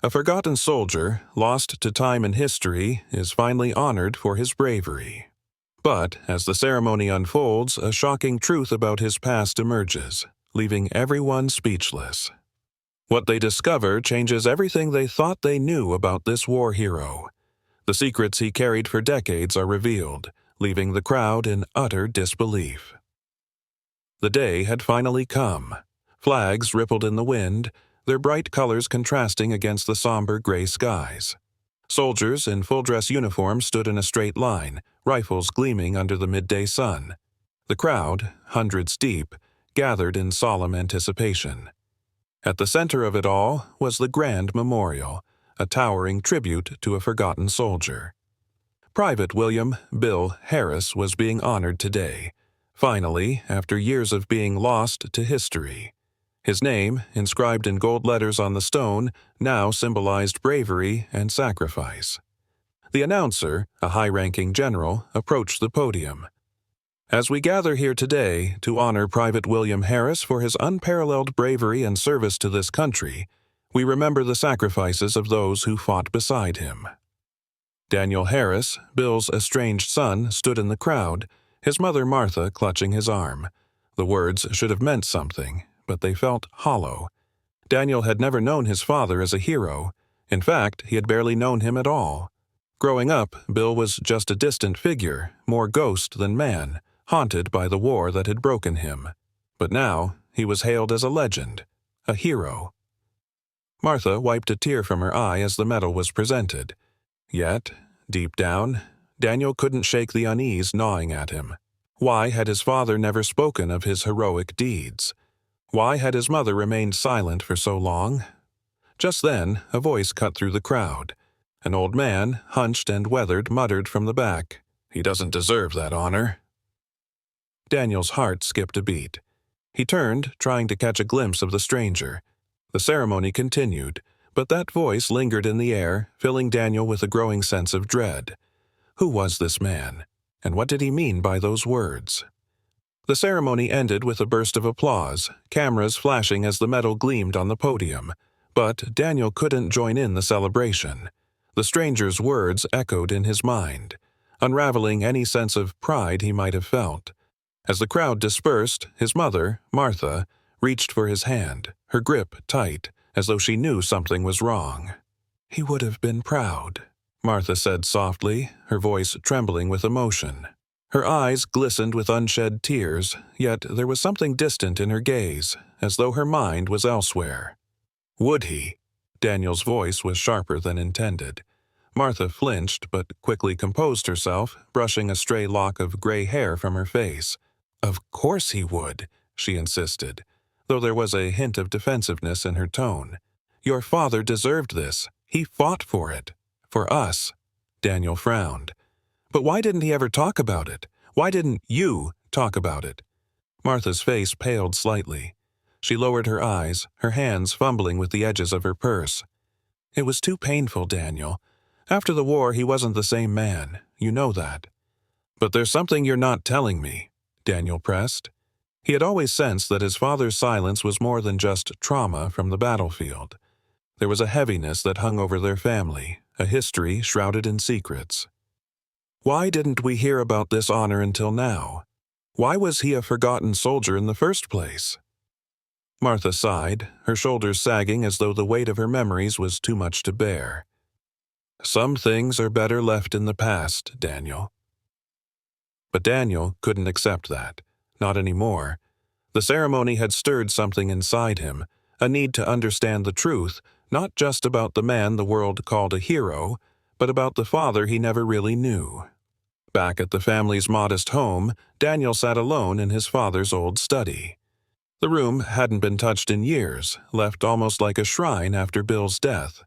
A forgotten soldier, lost to time and history, is finally honored for his bravery. But, as the ceremony unfolds, a shocking truth about his past emerges, leaving everyone speechless. What they discover changes everything they thought they knew about this war hero. The secrets he carried for decades are revealed, leaving the crowd in utter disbelief. The day had finally come. Flags rippled in the wind, their bright colors contrasting against the somber gray skies. Soldiers in full-dress uniforms stood in a straight line, rifles gleaming under the midday sun. The crowd, hundreds deep, gathered in solemn anticipation. At the center of it all was the grand memorial, a towering tribute to a forgotten soldier. Private William "Bill" Harris was being honored today, finally, after years of being lost to history. His name, inscribed in gold letters on the stone, now symbolized bravery and sacrifice. The announcer, a high-ranking general, approached the podium. As we gather here today to honor Private William Harris for his unparalleled bravery and service to this country, we remember the sacrifices of those who fought beside him. Daniel Harris, Bill's estranged son, stood in the crowd, his mother Martha clutching his arm. The words should have meant something, but they felt hollow. Daniel had never known his father as a hero. In fact, he had barely known him at all. Growing up, Bill was just a distant figure, more ghost than man, haunted by the war that had broken him. But now, he was hailed as a legend, a hero. Martha wiped a tear from her eye as the medal was presented. Yet, deep down, Daniel couldn't shake the unease gnawing at him. Why had his father never spoken of his heroic deeds? Why had his mother remained silent for so long? Just then, a voice cut through the crowd. An old man, hunched and weathered, muttered from the back, "He doesn't deserve that honor." Daniel's heart skipped a beat. He turned, trying to catch a glimpse of the stranger. The ceremony continued, but that voice lingered in the air, filling Daniel with a growing sense of dread. Who was this man? And what did he mean by those words? The ceremony ended with a burst of applause, cameras flashing as the medal gleamed on the podium. But Daniel couldn't join in the celebration. The stranger's words echoed in his mind, unraveling any sense of pride he might have felt. As the crowd dispersed, his mother, Martha, reached for his hand, her grip tight, as though she knew something was wrong. "He would have been proud," Martha said softly, her voice trembling with emotion. Her eyes glistened with unshed tears, yet there was something distant in her gaze, as though her mind was elsewhere. "Would he?" Daniel's voice was sharper than intended. Martha flinched, but quickly composed herself, brushing a stray lock of gray hair from her face. "Of course he would," she insisted, though there was a hint of defensiveness in her tone. "Your father deserved this. He fought for it. For us." Daniel frowned. "But why didn't he ever talk about it? Why didn't you talk about it?" Martha's face paled slightly. She lowered her eyes, her hands fumbling with the edges of her purse. "It was too painful, Daniel. After the war, he wasn't the same man. You know that." "But there's something you're not telling me," Daniel pressed. He had always sensed that his father's silence was more than just trauma from the battlefield. There was a heaviness that hung over their family, a history shrouded in secrets. Why didn't we hear about this honor until now? Why was he a forgotten soldier in the first place? Martha sighed, her shoulders sagging as though the weight of her memories was too much to bear. "Some things are better left in the past, Daniel." But Daniel couldn't accept that. Not anymore. The ceremony had stirred something inside him, a need to understand the truth, not just about the man the world called a hero, but about the father he never really knew. Back at the family's modest home, Daniel sat alone in his father's old study. The room hadn't been touched in years, left almost like a shrine after Bill's death.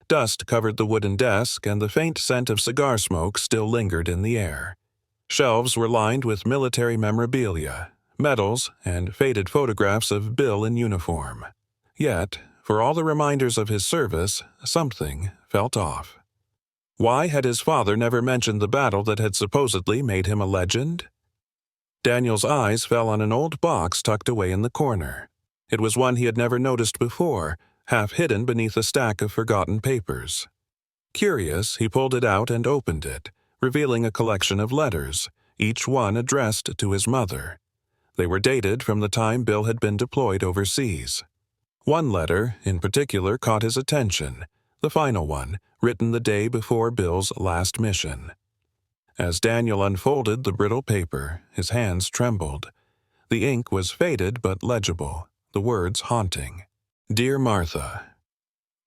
Dust covered the wooden desk, and the faint scent of cigar smoke still lingered in the air. Shelves were lined with military memorabilia, medals, and faded photographs of Bill in uniform. Yet, for all the reminders of his service, something felt off. Why had his father never mentioned the battle that had supposedly made him a legend? Daniel's eyes fell on an old box tucked away in the corner. It was one he had never noticed before, half hidden beneath a stack of forgotten papers. Curious, he pulled it out and opened it, revealing a collection of letters, each one addressed to his mother. They were dated from the time Bill had been deployed overseas. One letter, in particular, caught his attention, the final one, written the day before Bill's last mission. As Daniel unfolded the brittle paper, his hands trembled. The ink was faded but legible, the words haunting. Dear Martha,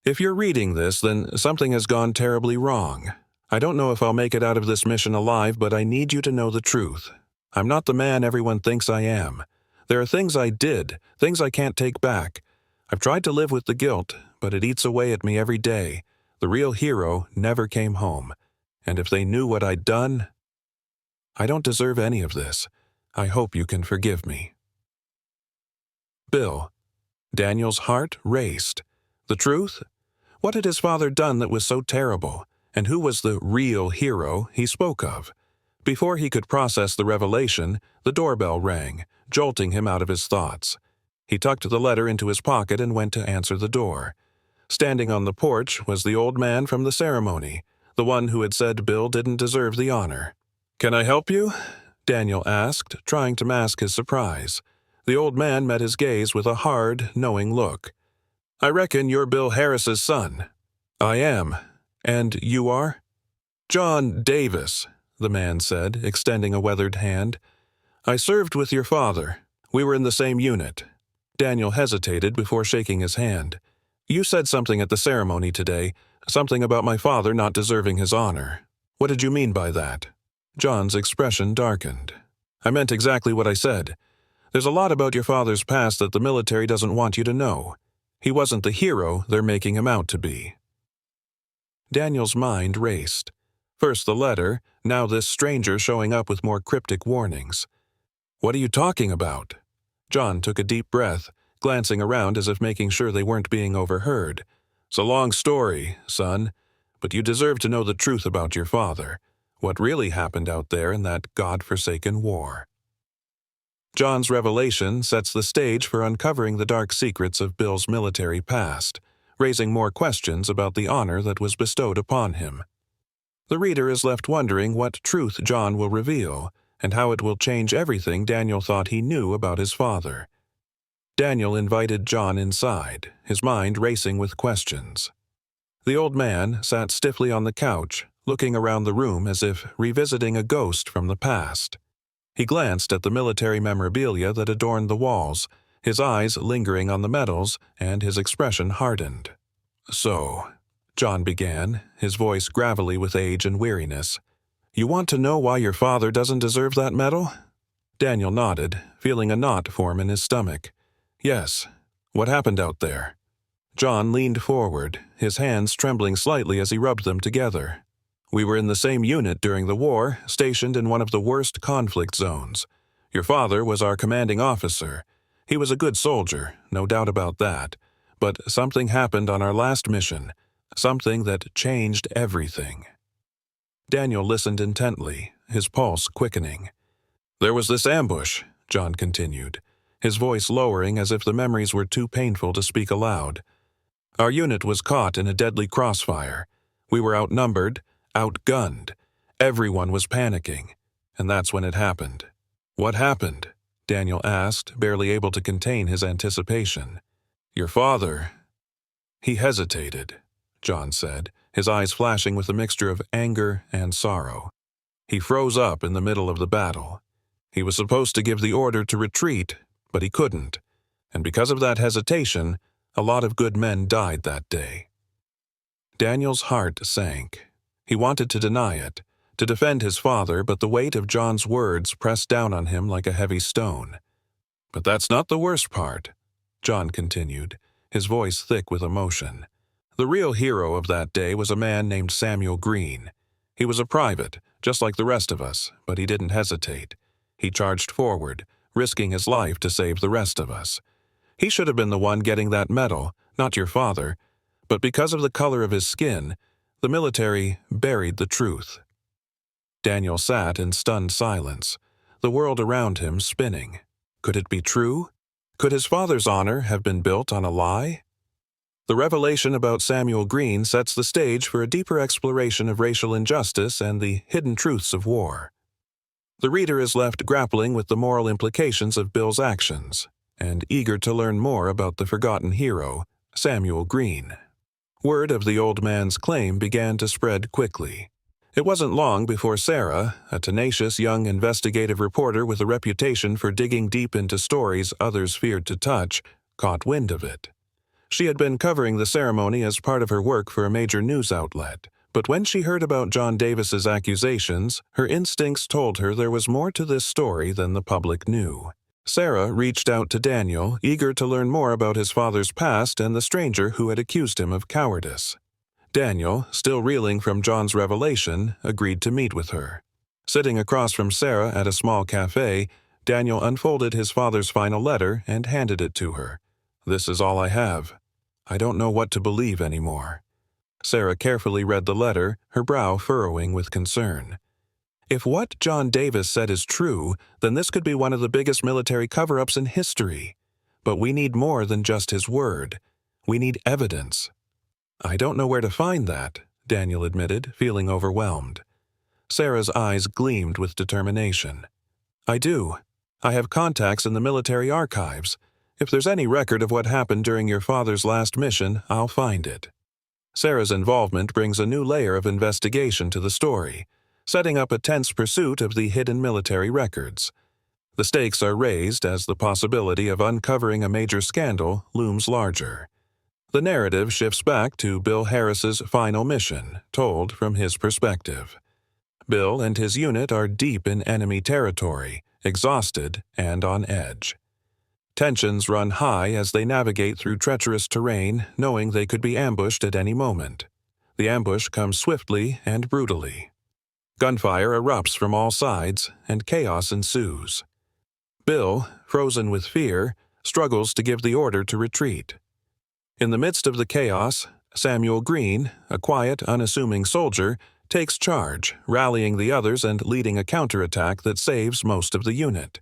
if you're reading this, then something has gone terribly wrong. I don't know if I'll make it out of this mission alive, but I need you to know the truth. I'm not the man everyone thinks I am. There are things I did, things I can't take back. I've tried to live with the guilt, but it eats away at me every day. The real hero never came home. And if they knew what I'd done, I don't deserve any of this. I hope you can forgive me. Bill. Daniel's heart raced. The truth? What had his father done that was so terrible? And who was the real hero he spoke of? Before he could process the revelation, the doorbell rang, jolting him out of his thoughts. He tucked the letter into his pocket and went to answer the door. Standing on the porch was the old man from the ceremony, the one who had said Bill didn't deserve the honor. "Can I help you?" Daniel asked, trying to mask his surprise. The old man met his gaze with a hard, knowing look. "I reckon you're Bill Harris's son." "I am. And you are?" "John Davis," the man said, extending a weathered hand. "I served with your father. We were in the same unit." Daniel hesitated before shaking his hand. "You said something at the ceremony today, something about my father not deserving his honor. What did you mean by that?" John's expression darkened. "I meant exactly what I said. There's a lot about your father's past that the military doesn't want you to know. He wasn't the hero they're making him out to be." Daniel's mind raced. First the letter, now this stranger showing up with more cryptic warnings. "What are you talking about?" John took a deep breath, glancing around as if making sure they weren't being overheard. "It's a long story, son, but you deserve to know the truth about your father, what really happened out there in that God-forsaken war." John's revelation sets the stage for uncovering the dark secrets of Bill's military past, raising more questions about the honor that was bestowed upon him. The reader is left wondering what truth John will reveal, and how it will change everything Daniel thought he knew about his father. Daniel invited John inside, his mind racing with questions. The old man sat stiffly on the couch, looking around the room as if revisiting a ghost from the past. He glanced at the military memorabilia that adorned the walls, his eyes lingering on the medals, and his expression hardened. "So," John began, his voice gravelly with age and weariness, "you want to know why your father doesn't deserve that medal?" Daniel nodded, feeling a knot form in his stomach. "Yes. What happened out there?" John leaned forward, his hands trembling slightly as he rubbed them together. "We were in the same unit during the war, stationed in one of the worst conflict zones. Your father was our commanding officer. He was a good soldier, no doubt about that. But something happened on our last mission, something that changed everything." Daniel listened intently, his pulse quickening. "There was this ambush," John continued, his voice lowering as if the memories were too painful to speak aloud. "Our unit was caught in a deadly crossfire. We were outnumbered, outgunned. Everyone was panicking, and that's when it happened." "What happened?" Daniel asked, barely able to contain his anticipation. "Your father—" "He hesitated," John said, his eyes flashing with a mixture of anger and sorrow. "He froze up in the middle of the battle. He was supposed to give the order to retreat, but he couldn't. And because of that hesitation, a lot of good men died that day." Daniel's heart sank. He wanted to deny it, to defend his father, but the weight of John's words pressed down on him like a heavy stone. "But that's not the worst part," John continued, his voice thick with emotion. "The real hero of that day was a man named Samuel Green. He was a private, just like the rest of us, but he didn't hesitate. He charged forward, risking his life to save the rest of us. He should have been the one getting that medal, not your father, but because of the color of his skin, the military buried the truth." Daniel sat in stunned silence, the world around him spinning. Could it be true? Could his father's honor have been built on a lie? The revelation about Samuel Green sets the stage for a deeper exploration of racial injustice and the hidden truths of war. The reader is left grappling with the moral implications of Bill's actions, and eager to learn more about the forgotten hero, Samuel Green. Word of the old man's claim began to spread quickly. It wasn't long before Sarah, a tenacious young investigative reporter with a reputation for digging deep into stories others feared to touch, caught wind of it. She had been covering the ceremony as part of her work for a major news outlet, but when she heard about John Davis's accusations, her instincts told her there was more to this story than the public knew. Sarah reached out to Daniel, eager to learn more about his father's past and the stranger who had accused him of cowardice. Daniel, still reeling from John's revelation, agreed to meet with her. Sitting across from Sarah at a small cafe, Daniel unfolded his father's final letter and handed it to her. "This is all I have. I don't know what to believe anymore." Sarah carefully read the letter, her brow furrowing with concern. If what John Davis said is true, then this could be one of the biggest military cover-ups in history. But we need more than just his word. We need evidence. "I don't know where to find that," Daniel admitted, feeling overwhelmed. Sarah's eyes gleamed with determination. "I do. I have contacts in the military archives. If there's any record of what happened during your father's last mission, I'll find it." Sarah's involvement brings a new layer of investigation to the story, setting up a tense pursuit of the hidden military records. The stakes are raised as the possibility of uncovering a major scandal looms larger. The narrative shifts back to Bill Harris's final mission, told from his perspective. Bill and his unit are deep in enemy territory, exhausted and on edge. Tensions run high as they navigate through treacherous terrain, knowing they could be ambushed at any moment. The ambush comes swiftly and brutally. Gunfire erupts from all sides, and chaos ensues. Bill, frozen with fear, struggles to give the order to retreat. In the midst of the chaos, Samuel Green, a quiet, unassuming soldier, takes charge, rallying the others and leading a counterattack that saves most of the unit.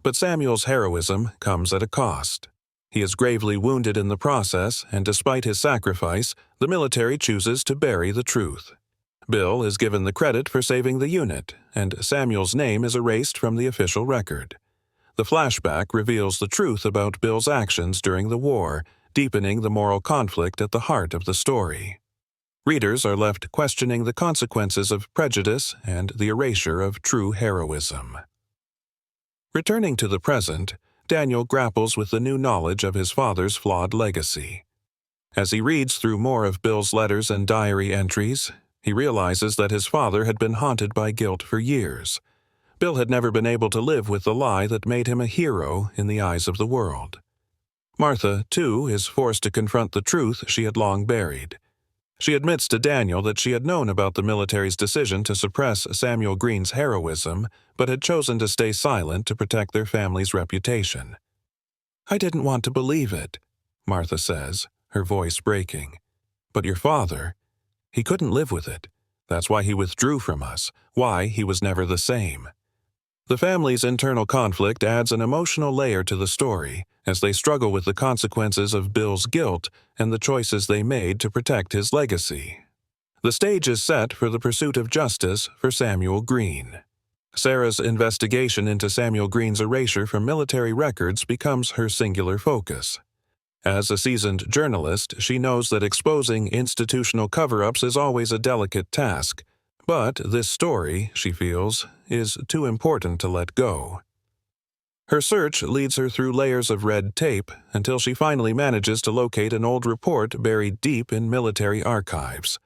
But Samuel's heroism comes at a cost. He is gravely wounded in the process, and despite his sacrifice, the military chooses to bury the truth. Bill is given the credit for saving the unit, and Samuel's name is erased from the official record. The flashback reveals the truth about Bill's actions during the war, deepening the moral conflict at the heart of the story. Readers are left questioning the consequences of prejudice and the erasure of true heroism. Returning to the present, Daniel grapples with the new knowledge of his father's flawed legacy. As he reads through more of Bill's letters and diary entries, he realizes that his father had been haunted by guilt for years. Bill had never been able to live with the lie that made him a hero in the eyes of the world. Martha, too, is forced to confront the truth she had long buried. She admits to Daniel that she had known about the military's decision to suppress Samuel Green's heroism, but had chosen to stay silent to protect their family's reputation. "I didn't want to believe it," Martha says, her voice breaking. "But your father, he couldn't live with it. That's why he withdrew from us, why he was never the same." The family's internal conflict adds an emotional layer to the story, as they struggle with the consequences of Bill's guilt and the choices they made to protect his legacy. The stage is set for the pursuit of justice for Samuel Green. Sarah's investigation into Samuel Green's erasure from military records becomes her singular focus. As a seasoned journalist, she knows that exposing institutional cover-ups is always a delicate task, but this story, she feels, is too important to let go. Her search leads her through layers of red tape until she finally manages to locate an old report buried deep in military archives,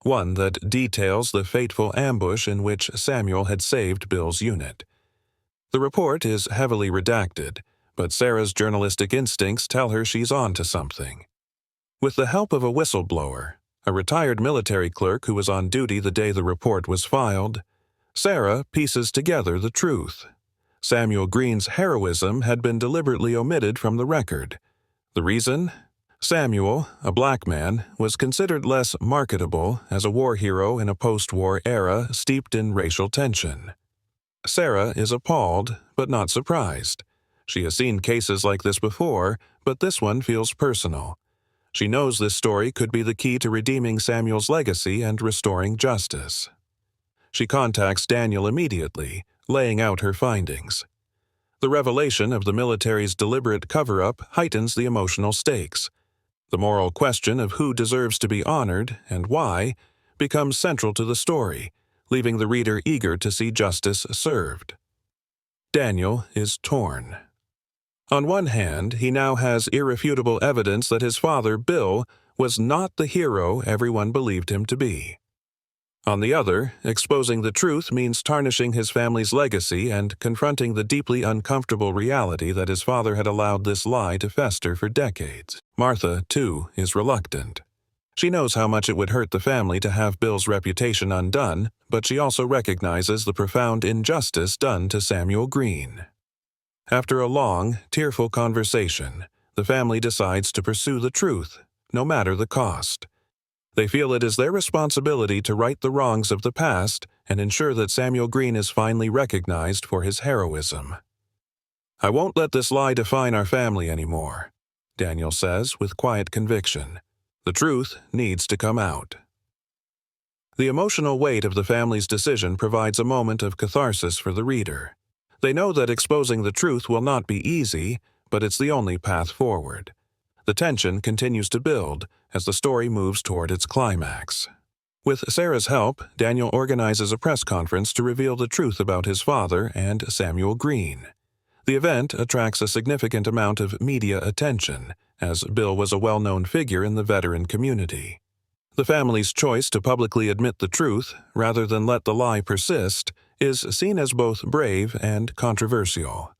one that details the fateful ambush in which Samuel had saved Bill's unit. The report is heavily redacted, but Sarah's journalistic instincts tell her she's on to something. With the help of a whistleblower, a retired military clerk who was on duty the day the report was filed, Sarah pieces together the truth. Samuel Green's heroism had been deliberately omitted from the record. The reason? Samuel, a black man, was considered less marketable as a war hero in a post-war era steeped in racial tension. Sarah is appalled, but not surprised. She has seen cases like this before, but this one feels personal. She knows this story could be the key to redeeming Samuel's legacy and restoring justice. She contacts Daniel immediately, laying out her findings. The revelation of the military's deliberate cover-up heightens the emotional stakes. The moral question of who deserves to be honored and why becomes central to the story, leaving the reader eager to see justice served. Daniel is torn. On one hand, he now has irrefutable evidence that his father, Bill, was not the hero everyone believed him to be. On the other, exposing the truth means tarnishing his family's legacy and confronting the deeply uncomfortable reality that his father had allowed this lie to fester for decades. Martha, too, is reluctant. She knows how much it would hurt the family to have Bill's reputation undone, but she also recognizes the profound injustice done to Samuel Green. After a long, tearful conversation, the family decides to pursue the truth, no matter the cost. They feel it is their responsibility to right the wrongs of the past and ensure that Samuel Green is finally recognized for his heroism. "I won't let this lie define our family anymore," Daniel says with quiet conviction. "The truth needs to come out." The emotional weight of the family's decision provides a moment of catharsis for the reader. They know that exposing the truth will not be easy, but it's the only path forward. The tension continues to build as the story moves toward its climax. With Sarah's help, Daniel organizes a press conference to reveal the truth about his father and Samuel Green. The event attracts a significant amount of media attention, as Bill was a well-known figure in the veteran community. The family's choice to publicly admit the truth, rather than let the lie persist, is seen as both brave and controversial.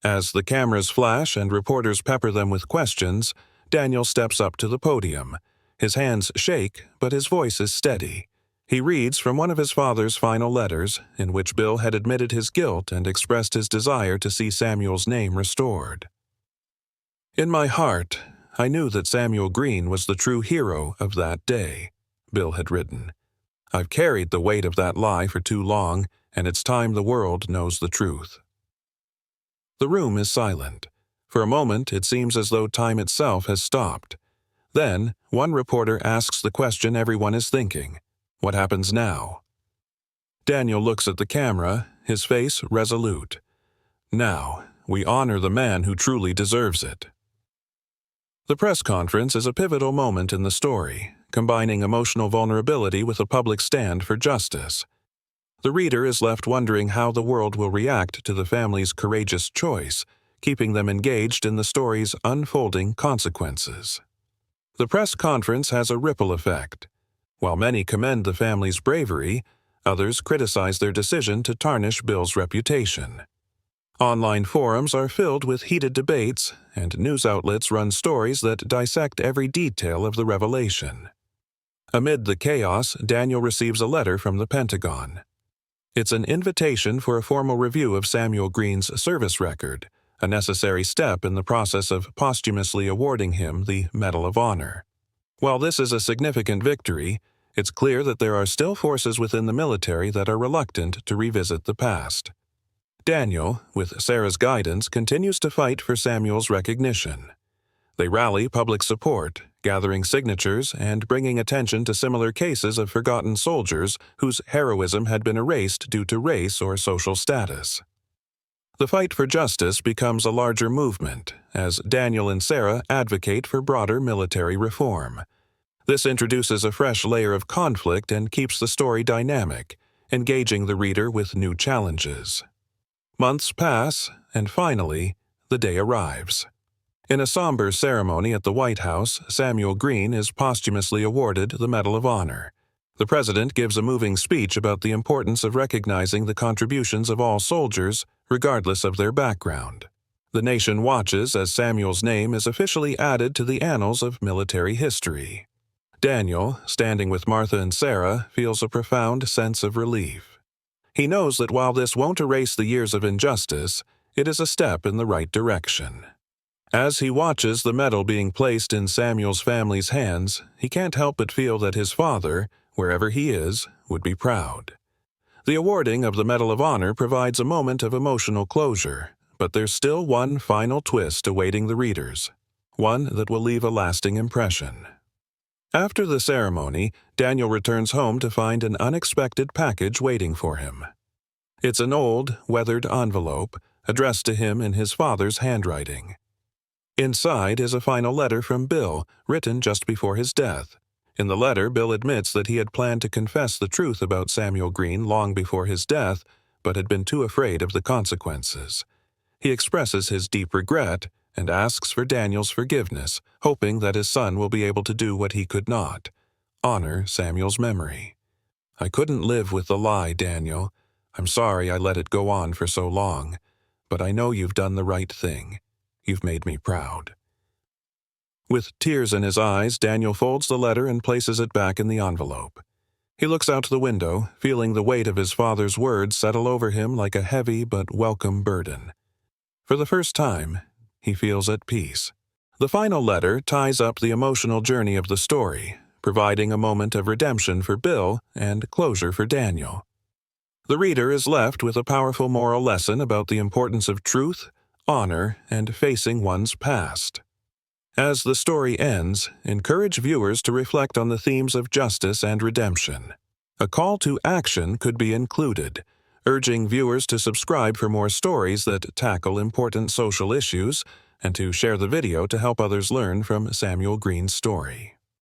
As the cameras flash and reporters pepper them with questions, Daniel steps up to the podium. His hands shake, but his voice is steady. He reads from one of his father's final letters, in which Bill had admitted his guilt and expressed his desire to see Samuel's name restored. "In my heart, I knew that Samuel Green was the true hero of that day," Bill had written. "I've carried the weight of that lie for too long, and it's time the world knows the truth." The room is silent. For a moment, it seems as though time itself has stopped. Then, one reporter asks the question everyone is thinking: what happens now? Daniel looks at the camera, his face resolute. "Now, we honor the man who truly deserves it." The press conference is a pivotal moment in the story, combining emotional vulnerability with a public stand for justice. The reader is left wondering how the world will react to the family's courageous choice, keeping them engaged in the story's unfolding consequences. The press conference has a ripple effect. While many commend the family's bravery, others criticize their decision to tarnish Bill's reputation. Online forums are filled with heated debates, and news outlets run stories that dissect every detail of the revelation. Amid the chaos, Daniel receives a letter from the Pentagon. It's an invitation for a formal review of Samuel Green's service record, a necessary step in the process of posthumously awarding him the Medal of Honor. While this is a significant victory, it's clear that there are still forces within the military that are reluctant to revisit the past. Daniel, with Sarah's guidance, continues to fight for Samuel's recognition. They rally public support, gathering signatures and bringing attention to similar cases of forgotten soldiers whose heroism had been erased due to race or social status. The fight for justice becomes a larger movement, as Daniel and Sarah advocate for broader military reform. This introduces a fresh layer of conflict and keeps the story dynamic, engaging the reader with new challenges. Months pass, and finally, the day arrives. In a somber ceremony at the White House, Samuel Green is posthumously awarded the Medal of Honor. The president gives a moving speech about the importance of recognizing the contributions of all soldiers, regardless of their background. The nation watches as Samuel's name is officially added to the annals of military history. Daniel, standing with Martha and Sarah, feels a profound sense of relief. He knows that while this won't erase the years of injustice, it is a step in the right direction. As he watches the medal being placed in Samuel's family's hands, he can't help but feel that his father, wherever he is, would be proud. The awarding of the Medal of Honor provides a moment of emotional closure, but there's still one final twist awaiting the readers. one that will leave a lasting impression. After the ceremony, Daniel returns home to find an unexpected package waiting for him. It's an old, weathered envelope addressed to him in his father's handwriting. Inside is a final letter from Bill, written just before his death. In the letter, Bill admits that he had planned to confess the truth about Samuel Green long before his death, but had been too afraid of the consequences. He expresses his deep regret and asks for Daniel's forgiveness, hoping that his son will be able to do what he could not: honor Samuel's memory. "I couldn't live with the lie, Daniel. I'm sorry I let it go on for so long, but I know you've done the right thing. You've made me proud." With tears in his eyes, Daniel folds the letter and places it back in the envelope. He looks out the window, feeling the weight of his father's words settle over him like a heavy but welcome burden. For the first time, he feels at peace. The final letter ties up the emotional journey of the story, providing a moment of redemption for Bill and closure for Daniel. The reader is left with a powerful moral lesson about the importance of truth, honor, and facing one's past. As the story ends, encourage viewers to reflect on the themes of justice and redemption. A call to action could be included, urging viewers to subscribe for more stories that tackle important social issues and to share the video to help others learn from Samuel Green's story.